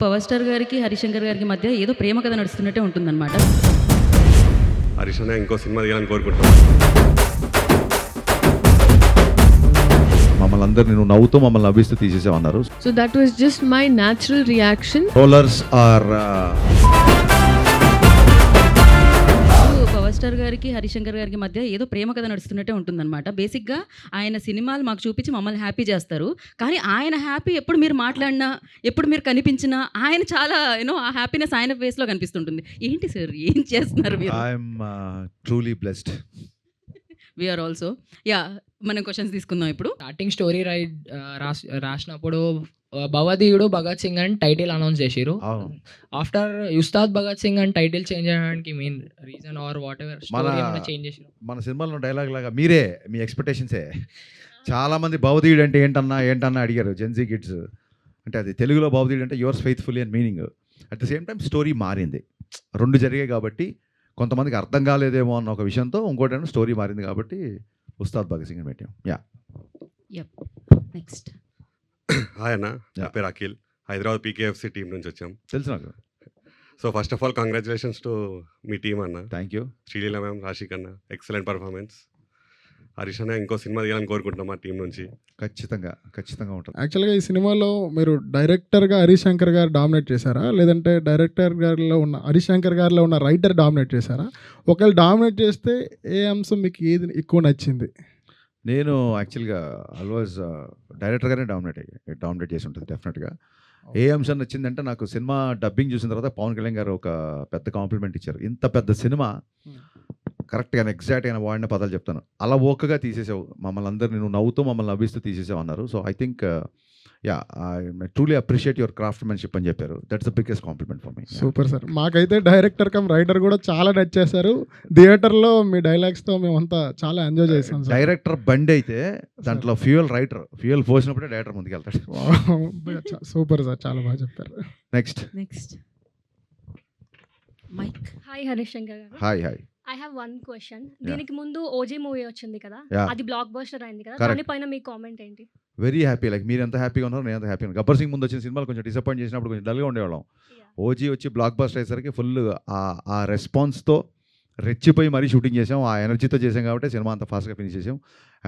Power star గారికి, హరిశంకర్ గారికి మధ్య ఏదో ప్రేమ కథ నడుస్తున్నట్టే ఉంటుందన్నమాట. హరీష్ అన్న ఇంకో సినిమా తీయాలని కోరుకుంటున్నాను. మమ్మల్ని అందరినీ నువ్వు నవ్వుతూ మమ్మల్ని నవ్విస్తూ తీసేసామన్నారు. So that was just my natural reaction. రోలర్స్ ఆర్ పవర్ స్టార్ గారికి, హరిశంకర్ గారికి మధ్య ఏదో ప్రేమ కథ నడుస్తున్నట్టే ఉంటుందన్నమాట. బేసిక్‌గా ఆయన సినిమాలు మాకు చూపించి మమ్మల్ని హ్యాపీ చేస్తారు. కానీ ఆయన హ్యాపీ ఎప్పుడు మీరు మాట్లాడినా, ఎప్పుడు మీరు కనిపించినా ఆయన చాలా ఆ హ్యాపీనెస్ ఆయన ఫేస్‌లో కనిపిస్తుంటుంది. ఏంటి సార్ ఏం చేస్తున్నారు మీరు? I'm truly blessed. We are also. మనం క్వశ్చన్స్ తీసుకుందాం ఇప్పుడు. స్టార్టింగ్ స్టోరీ రాసినప్పుడు భవదీయుడు భగత్ సింగ్ అని టైటిల్ అనౌన్స్ చేసిరు. ఆఫ్టర్ ఉస్తాద్ భగత్ సింగ్ అని టైటిల్ చేంజ్ చేయడానికి main reason or whatever story ఏమైనా చేంజ్ చేసిరు? మన సినిమాలో డైలాగ్ లాగా మీరే మీ ఎక్స్పెక్టేషన్సే. చాలా మంది భవదీయుడు అంటే ఏంటన్నా అడిగారు జెన్జీ కిడ్స్. అంటే అది తెలుగులో భవదీయుడు అంటే యువర్స్ ఫెయిత్ఫుల్లీ అని meaning. At the same time story మారింది. రెండు జరిగాయి కాబట్టి కొంతమందికి అర్థం కాలేదేమో అన్న ఒక విషయంతో ఇంకోటి స్టోరీ మారింది కాబట్టి ఉస్తాద్ భగత్ సింగ్ అని పెట్టాం. నెక్స్ట్. హాయ్ అన్న, నా పేరు అఖిల్, హైదరాబాద్ పీకేఎఫ్సి టీం నుంచి వచ్చాం. తెలుసు నాకు. So first of all congratulations to మీ టీం అన్న. Thank you. Sreeleela ma'am, Rasik అన్న, ఎక్సలెంట్ పర్ఫార్మెన్స్. హరీష్ అన్న ఇంకో సినిమా తీయాలని కోరుకుంటున్నాం మా టీం నుంచి. ఖచ్చితంగా ఉంటుంది. యాక్చువల్గా ఈ సినిమాలో మీరు డైరెక్టర్గా హరిశంకర్ గారు డామినేట్ చేశారా, లేదంటే డైరెక్టర్ గారిలో ఉన్న హరిశంకర్ గారిలో ఉన్న రైటర్ డామినేట్ చేశారా? ఒకవేళ డామినేట్ చేస్తే ఏ అంశం మీకు ఏది ఎక్కువ నచ్చింది? నేను యాక్చువల్గా ఆల్వేస్ డైరెక్టర్గానే డామినేట్ చేసి ఉంటుంది డెఫినెట్గా. ఏ అంశం నచ్చిందంటే నాకు సినిమా డబ్బింగ్ చూసిన తర్వాత పవన్ కళ్యాణ్ గారు ఒక పెద్ద కాంప్లిమెంట్ ఇచ్చారు. ఇంత పెద్ద సినిమా కరెక్ట్గా ఎగ్జాక్ట్గా వాడిన పదాలు చెప్తాను, అలా ఓకగా తీసేసావు మమ్మల్ని అందరినీ, నువ్వు నవ్వుతూ మమ్మల్ని నవ్విస్తూ తీసేసావు అన్నారు. So I think I truly appreciate your craftsmanship అని చెప్పారు. That's the biggest compliment for me. Super sir. మాకైతే డైరెక్టర్ కమ్ రైటర్ కూడా చాలా నచ్చేశారు. థియేటర్లో మీ డైలాగ్స్తో మేమంతా చాలా ఎంజాయ్ చేసాం. డైరెక్టర్ బండి అయితే దాంట్లో ఫ్యూయల్ పోసినప్పుడే డైరెక్టర్ ముందుకెళ్తాడు. సూపర్ సార్, చాలా బాగా చెప్పారు. నెక్స్ట్. మైక్. హాయ్ హరిశంకర్ గారు. Hi. I have one question. దీనికి ముందు ఓజీ మూవీ వచ్చింది కదా, అది బ్లాక్ బస్టర్ అయింది కదా, Correct. దానిపైన మీ కామెంట్ ఏంటి? Very happy. లైక్ మీరు ఎంత హ్యాపీగా ఉన్నారు, నేను ఎంత హ్యాపీగా. గబ్బర్ సింగ్ ముందు వచ్చిన సినిమాలు కొంచెం డిసప్పాయింట్ చేసినప్పుడు కొంచెం డల్గా ఉండేవాళ్ళం. ఓజీ వచ్చి బ్లాక్ బస్టర్ అయ్యేసరికి ఫుల్ ఆ రెస్పాన్స్తో రెచ్చిపోయి మరీ షూటింగ్ చేసాం. ఆ ఎనర్జీతో చేసాం కాబట్టి సినిమా అంత ఫాస్ట్గా ఫినిష్ చేసాం.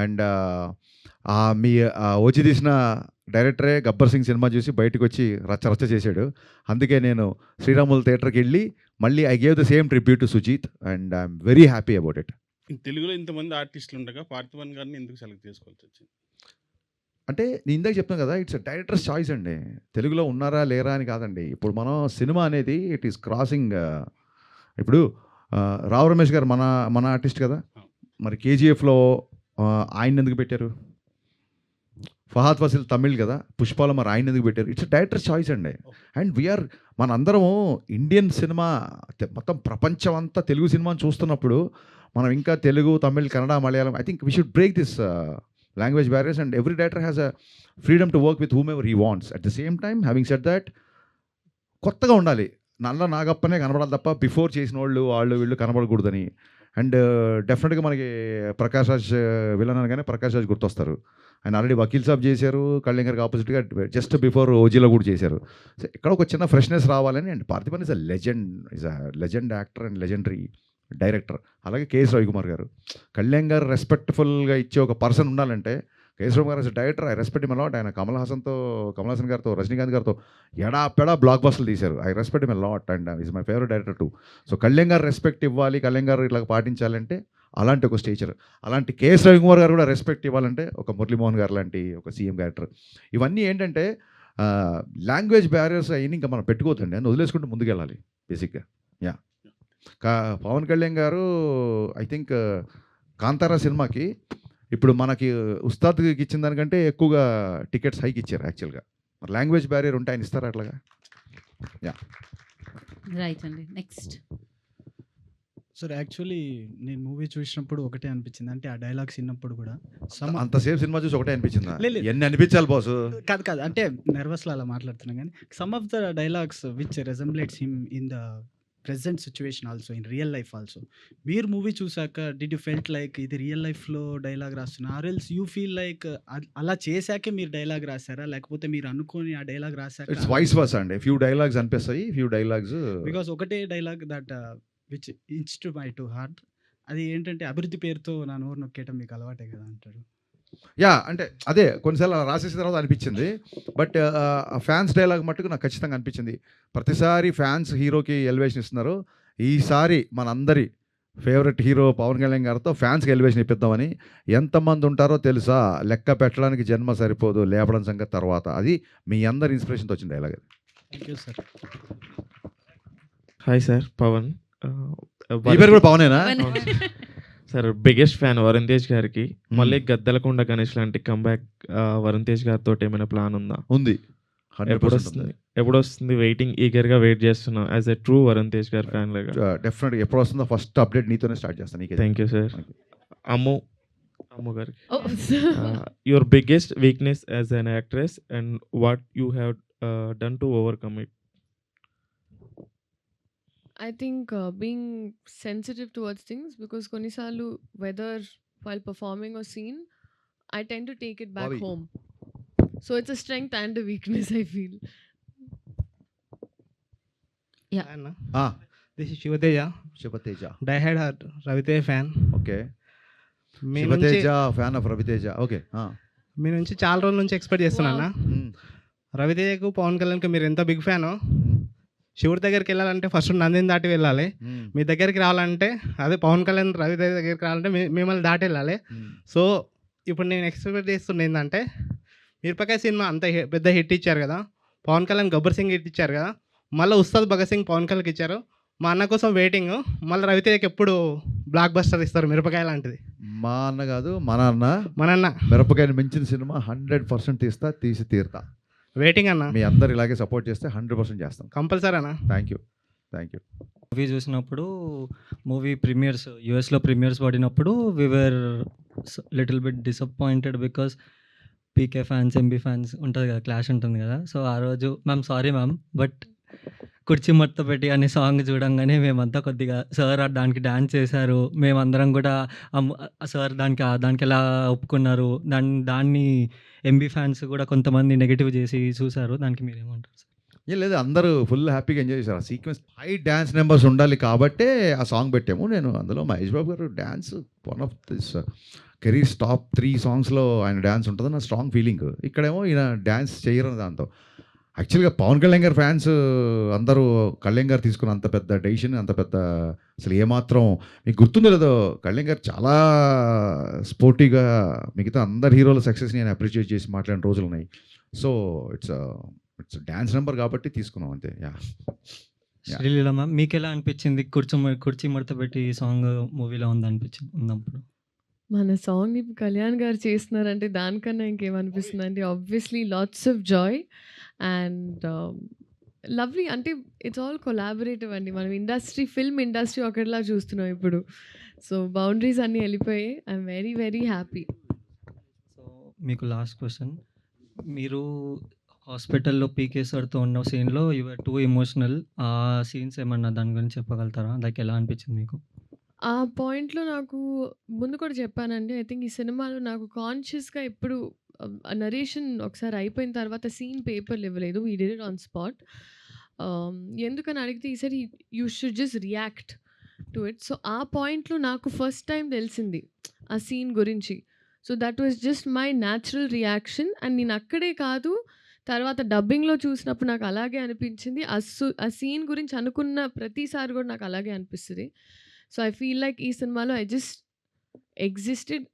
అండ్ మీ ఓజీ తీసిన డైరెక్టరే గబ్బర్ సింగ్ సినిమా చూసి బయటకు వచ్చి రచ్చ చేశాడు. అందుకే నేను శ్రీరాములు థియేటర్కి వెళ్ళి మళ్ళీ I gave the same tribute to Sujeeth and I'm very happy about it. తెలుగులో ఇంతమంది ఆర్టిస్టులు ఉండగా పార్థివన్ గారిని ఎందుకు సెలెక్ట్ చేసుకోవాల్సి వచ్చింది? అంటే నేను ఇందాక చెప్తాను కదా, ఇట్స్ డైరెక్టర్స్ చాయిస్ అండి. తెలుగులో ఉన్నారా లేరా అని కాదండి. ఇప్పుడు మనం సినిమా అనేది ఇట్ ఈస్ క్రాసింగ్. ఇప్పుడు రావు రమేష్ గారు మన ఆర్టిస్ట్ కదా, మరి కేజీఎఫ్లో ఆయన ఎందుకు పెట్టారు? ఫహాద్ ఫసిల్ తమిళ్ కదా, పుష్పాలో మరి ఆయన ఎందుకు పెట్టారు? ఇట్స్ డైరెక్టర్స్ చాయిస్ అండి. అండ్ వీఆర్ మనందరము ఇండియన్ సినిమా మొత్తం ప్రపంచం అంతా తెలుగు సినిమాని చూస్తున్నప్పుడు మనం ఇంకా Telugu, Tamil, Kannada, Malayalam, I think we should break this language barriers and every director has a freedom to work with whom ever he wants. At the same time having said that కొత్తగా ఉండాలి. నల్ల నాగప్పనే కనబడాలి తప్ప బిఫోర్ చేసిన వాళ్ళు వీళ్ళు కనబడకూడదని. అండ్ డెఫినెట్గా మనకి ప్రకాష్ రాజ్ విలన్ అనగానే ప్రకాష్ రాజ్ గుర్తొస్తారు. ఆయన ఆల్రెడీ వకీల్ సాబ్ చేశారు, కళ్యాణ్ గారికి ఆపోజిట్గా జస్ట్ బిఫోర్ ఓజీలో కూడా చేశారు. సో ఇక్కడ ఒక చిన్న ఫ్రెష్నెస్ రావాలని. And Parthiban is a legend actor and legendary director. అలాగే కేఎస్ రవికుమార్ గారు, కళ్యాణ్ గారు రెస్పెక్ట్ఫుల్గా ఇచ్చే ఒక పర్సన్ ఉండాలంటే కేఎస్ రవికుమార్ గారు director I respect him a lot. ఆయన కమల్ హాసన్ గారితో, రజనీకాంత్ గారితో ఎడాపెడా బ్లాక్ బస్టర్లు తీశారు. I respect him a lot and is my favourite director two. So Kalyan గారు రెస్పెక్ట్ ఇవ్వాలి, కళ్యాణ్ గారు ఇట్లా పాటించాలంటే అలాంటి ఒక స్టేచర్. అలాంటి కేఎస్ రవికుమార్ గారు కూడా రెస్పెక్ట్ ఇవ్వాలంటే ఒక మురళీమోహన్ గారు లాంటి ఒక సీఎం క్యారెక్టర్. ఇవన్నీ ఏంటంటే లాంగ్వేజ్ బ్యారియర్స్ అయినా ఇంకా మనం పెట్టుకోవద్దండి, అని వదిలేసుకుంటూ ముందుకెళ్ళాలి బేసిక్గా. పవన్ కళ్యాణ్ గారు ఐ థింక్ కాంతారా సినిమాకి ఇప్పుడు మనకి ఉస్తాద్కి ఇచ్చిన దానికంటే ఎక్కువగా టికెట్స్ హైక్ ఇచ్చారు యాక్చువల్గా. మరి లాంగ్వేజ్ బ్యారియర్ ఉంటే ఆయన ఇస్తారా అట్లాగా? రైట్ అండి. నెక్స్ట్. సార్ యాక్చువల్లీ నేను మూవీ చూసినప్పుడు ఒకటే అనిపించింది, అంటే ఆ డైలాగ్స్ విన్నప్పుడు కూడా అంతసేపు సినిమా చూసి ఒకటే అనిపించిందా? లేదు. ఎన్ని అనిపించాలి బాసు? కాదు అంటే నర్వస్లో అలా మాట్లాడుతున్నాను. కానీ some of the dialogues which resembles him in the present situation also in real life also. మీరు మూవీ చూసాక డిడ్ యూ ఫెల్ట్ లైక్ ఇది రియల్ లైఫ్లో డైలాగ్ రాస్తున్నా, or else you feel like అలా చేశాకే మీరు డైలాగ్ రాశారా, లేకపోతే మీరు అనుకోని ఆ డైలాగ్ రాశాక? ఇట్స్ వైస్ వర్సా అండి. ఫ్యూ డైలాగ్స్ అనిపిస్తాయి, ఫ్యూ డైలాగ్స్ బికాస్ ఒకటే dialogue that which into my to heart, అది ఏంటంటే అభివృద్ధి పేరుతో నా నోరు నొక్కేయటం మీకు అలవాటే కదా అంటాడు. యా అంటే అదే కొన్నిసార్లు అలా రాసేసిన తర్వాత అనిపించింది. బట్ ఫ్యాన్స్ డైలాగ్ మట్టుకు నాకు ఖచ్చితంగా అనిపించింది. ప్రతిసారి ఫ్యాన్స్ హీరోకి ఎలివేషన్ ఇస్తున్నారు, ఈసారి మనందరి ఫేవరెట్ హీరో పవన్ కళ్యాణ్ గారితో ఫ్యాన్స్కి ఎలివేషన్ ఇప్పిద్దామని. ఎంతమంది ఉంటారో తెలుసా, లెక్క పెట్టడానికి జన్మ సరిపోదు, లేపడం సంగతి తర్వాత. అది మీ అందరి ఇన్స్పిరేషన్తో వచ్చిన dialogue. Thank you sir. Hi sir, Pawan. ఈ పేరు కూడా పవనేనా? Sir biggest fan Varun Tej గారికి. మళ్ళీ గద్దలకొండ గణేష్ లాంటి కంబ్యాక్ వరుణ్ తేజ్ గారితో ఏమైనా ప్లాన్ ఉందా? ఉంది. ఎప్పుడు వస్తుంది? వెయిటింగ్, ఈగర్గా వెయిట్ చేస్తున్నాం as a true Varun Tej గారి ఫ్యాన్ లాగా. డెఫినెట్గా ఎప్పుడు వస్తుందో ఫస్ట్ అప్డేట్ నీతోనే స్టార్ట్ చేస్తాను. Thank you sir. అమ్ము గారికి, your biggest weakness as an actress and what you have done to overcome it? I think being sensitive towards things, because konisalu whether while performing or scene, I tend to take it back Bobby. home. So it's a strength and a weakness, I feel. This is Shivateja. Shivateja. Die-hard Raviteja fan. Okay. Shivateja fan of Raviteja. Okay. మీ నుంచి చాలా రోజుల నుంచి expect చేస్తున్నా. రవితేజకు పవన్ కళ్యాణ్కి మీరు ఎంత big ఫ్యానో, శివుడి దగ్గరికి వెళ్ళాలంటే ఫస్ట్ నందిని దాటి వెళ్ళాలి. మీ దగ్గరికి రావాలంటే, అదే పవన్ కళ్యాణ్ రవితేజ దగ్గరికి రావాలంటే మిమ్మల్ని దాటి వెళ్ళాలి. సో ఇప్పుడు నేను ఎక్స్పెక్ట్ చేస్తున్నా ఏంటంటే, మిరపకాయ సినిమా అంత పెద్ద హిట్ ఇచ్చారు కదా, పవన్ కళ్యాణ్ గబ్బర్ సింగ్ హిట్ ఇచ్చారు కదా, మళ్ళీ ఉస్తాద్ భగత్ సింగ్ పవన్ కళ్యాణ్కి ఇచ్చారు. మా అన్న కోసం వెయిటింగ్. మళ్ళీ రవితేజకి ఎప్పుడు బ్లాక్ బస్టర్ ఇస్తారు మిరపకాయ లాంటిది? మా అన్న కాదు, మన అన్న మిరపకాయని మించిన సినిమా 100% తీసి తీరుతా. వెయిటింగ్ అన్న. మీ అందరు ఇలాగే సపోర్ట్ చేస్తే 100% చేస్తాం. కంపల్సరీ అన్న. Thank you. మూవీ చూసినప్పుడు, మూవీ ప్రీమియర్స్ యూఎస్లో ప్రీమియర్స్ పడినప్పుడు we're little bit disappointed because PK fans, MB fans ఉంటుంది కదా, క్లాష్ ఉంటుంది కదా. సో ఆ రోజు మ్యామ్ సారీ మ్యామ్, బట్ కుర్చీ మొత్తం పెట్టి అనే సాంగ్ చూడంగానే మేమంతా కొద్దిగా సార్ దానికి డ్యాన్స్ చేశారు, మేమందరం కూడా సార్ దానికి ఎలా ఒప్పుకున్నారు, దాన్ని ఎంబీ ఫ్యాన్స్ కూడా కొంతమంది నెగిటివ్ చేసి చూశారు. దానికి మీరేమంటారు సార్? ఏం లేదు, అందరూ ఫుల్ హ్యాపీగా ఎంజాయ్ చేశారు. ఆ సీక్వెన్స్ 5 డ్యాన్స్ నెంబర్స్ ఉండాలి కాబట్టే ఆ సాంగ్ పెట్టాము. నేను అందులో మహేష్ బాబు గారు dance one of this careers top 3 సాంగ్స్లో ఆయన డ్యాన్స్ ఉంటుంది నా స్ట్రాంగ్ ఫీలింగ్. ఇక్కడేమో ఈయన డ్యాన్స్ చేయరు దాంతో. యాక్చువల్గా పవన్ కళ్యాణ్ గారి ఫ్యాన్స్ అందరూ కళ్యాణ్ గారు తీసుకున్న అంత పెద్ద డెసిషన్, అంత పెద్ద అసలు ఏమాత్రం మీకు గుర్తుందో లేదో, కళ్యాణ్ గారు చాలా స్పోర్టీగా మిగతా అందరు హీరోల సక్సెస్ని నేను అప్రిషియేట్ చేసి మాట్లాడిన రోజులు ఉన్నాయి. సో ఇట్స్ డ్యాన్స్ నెంబర్ కాబట్టి తీసుకున్నాం అంతే. శ్రీలీల మ్యామ్, మీకు ఎలా అనిపించింది కుర్చీ మడత పెట్టి సాంగ్ మూవీలో ఉన్నప్పుడు? మన సాంగ్ ఇప్పుడు కళ్యాణ్ గారు చేస్తున్నారంటే దానికన్నా ఇంకేమనిపిస్తుంది అండి. Obviously lots of Joy and lovely. అంటే ఇట్స్ ఆల్ కొలాబరేటివ్ అండి. మనం ఫిల్మ్ ఇండస్ట్రీ ఒకటిలా చూస్తున్నాం ఇప్పుడు. సో బౌండరీస్ అన్నీ వెళ్ళిపోయాయి. I'm very very happy. So మీకు లాస్ట్ క్వశ్చన్, మీరు హాస్పిటల్లో పీకే సార్తో ఉన్న సీన్లో యువర్ టూ ఎమోషనల్. ఆ సీన్స్ ఏమన్నా దాని గురించి చెప్పగలుగుతారా? లైక్ ఎలా అనిపించింది మీకు? ఆ పాయింట్‌లో నాకు ముందు కూడా చెప్పానండి. ఐ థింక్ ఈ సినిమాలో నాకు కాన్షియస్‌గా ఎప్పుడు నరేషన్ ఒకసారి అయిపోయిన తర్వాత సీన్ పేపర్‌లు ఇవ్వలేదు. We did it on spot. ఎందుకని అడిగితే ఈసారి you should just react to it. So ఆ పాయింట్‌లో నాకు ఫస్ట్ టైం తెలిసింది ఆ సీన్ గురించి. So that was just my natural reaction. And నేను అక్కడే కాదు, తర్వాత డబ్బింగ్‌లో చూసినప్పుడు నాకు అలాగే అనిపించింది. ఆ సీన్ గురించి అనుకున్న ప్రతిసారి కూడా నాకు అలాగే అనిపిస్తది. సో ఐ ఫీల్ లైక్ ఈ సినిమాలో I just existed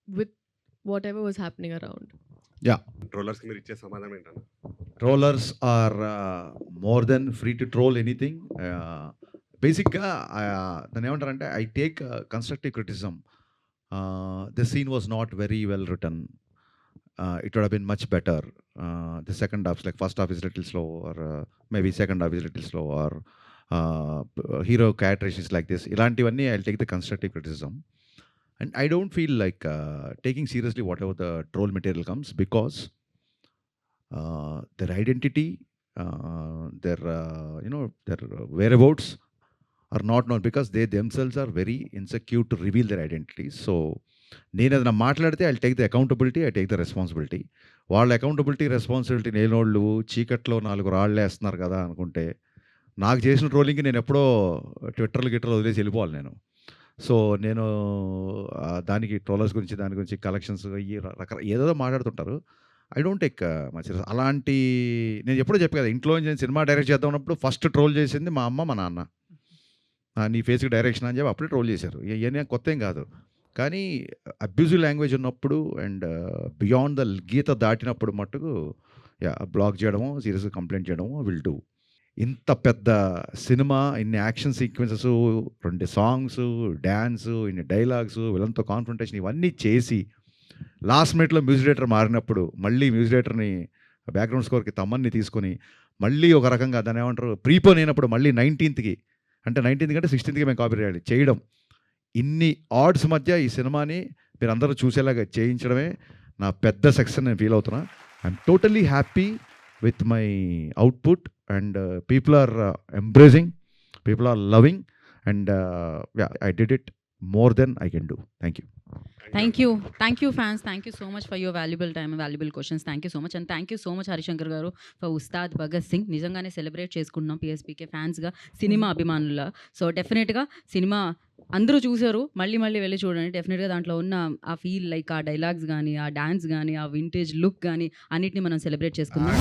with whatever was happening around. ట్రోలర్స్కి మీరు ఇచ్చే సమాధానం ఏంటన్నా? Trollers are more than free to troll anything. బేసిక్గా దాన్ని ఏమంటారంటే I take constructive criticism. The scene was not very well return. It would have been much better. The second half, like first half is little slow, or maybe second half is little slow, or hero characterizations like this. Ilantivani, I'll take the constructive criticism. And I don't feel like taking seriously whatever the troll material comes, because their identity, their whereabouts, are not known because they themselves are very insecure to reveal their identity. So నేను ఏదైనా మాట్లాడితే I take the accountability, I take the responsibility. వాళ్ళ accountability responsibility లేనోళ్ళు చీకట్లో 4 రాళ్ళు వేస్తున్నారు కదా అనుకుంటే, నాకు చేసిన ట్రోలింగ్కి నేను ఎప్పుడో ట్విట్టర్లు గిట్టర్లు వదిలేసి వెళ్ళిపోవాలి నేను. సో నేను దానికి ట్రోలర్స్ గురించి, దాని గురించి కలెక్షన్స్ ఏదో మాట్లాడుతుంటారు. I don't take much serious. అలాంటి నేను ఎప్పుడో చెప్పాను కదా, ఇంట్లో నేను సినిమా డైరెక్ట్ చేద్దాం ఉన్నప్పుడు ఫస్ట్ ట్రోల్ చేసింది మా అమ్మ, మా నాన్న. నీ ఫేస్కి డైరెక్షన్ అని చెప్పి అప్పుడే ట్రోల్ చేశారు. ఇవన్నీ కొత్త ఏం కాదు. కానీ అబ్యూజివ్ లాంగ్వేజ్ ఉన్నప్పుడు అండ్ బియాండ్ ద గీత దాటినప్పుడు మట్టుకు బ్లాక్ చేయడము, సీరియస్గా కంప్లైంట్ చేయడము విల్ డూ. ఇంత పెద్ద సినిమా, ఇన్ని యాక్షన్ సీక్వెన్సెస్, 2 సాంగ్స్, డ్యాన్స్, ఇన్ని డైలాగ్స్, వీళ్ళంతా కాన్ఫ్రంటేషన్ ఇవన్నీ చేసి లాస్ట్ మినిట్లో మ్యూజిక్ డైరెక్టర్ మారినప్పుడు మళ్ళీ మ్యూజిక్ డైరెక్టర్ని బ్యాక్గ్రౌండ్ స్కోర్కి తమ్మన్ని తీసుకొని మళ్ళీ ఒక రకంగా దాన్ని ఏమంటారు ప్రీపోన్ అయినప్పుడు మళ్ళీ 19th అంటే 19th కంటే 16th మేము కాపీ చేయడం, ఇన్ని ఆడ్స్ మధ్య ఈ సినిమాని మీరు అందరూ చూసేలాగా చేయించడమే నా పెద్ద సక్సెస్ నేను ఫీల్ అవుతున్నా. I'm totally happy with my output and people are embracing, people are loving and I did it more than I can do. Thank you. Thank you fans, thank you so much for your valuable time and valuable questions. Thank you so much, and thank you so much Harishankar గారు for Ustaad Bhagat Singh. నిజంగానే celebrate చేసుకుంటున్నాం PSPK ఫ్యాన్స్గా, cinema అభిమానుల. So డెఫినెట్గా cinema అందరూ చూసారు, మళ్ళీ వెళ్ళి చూడండి. డెఫినెట్గా దాంట్లో ఉన్న ఆ ఫీల్, లైక్ ఆ డైలాగ్స్ కానీ, ఆ డాన్స్ కానీ, ఆ వింటేజ్ లుక్ కానీ అన్నిటిని మనం సెలబ్రేట్ చేసుకుందాం.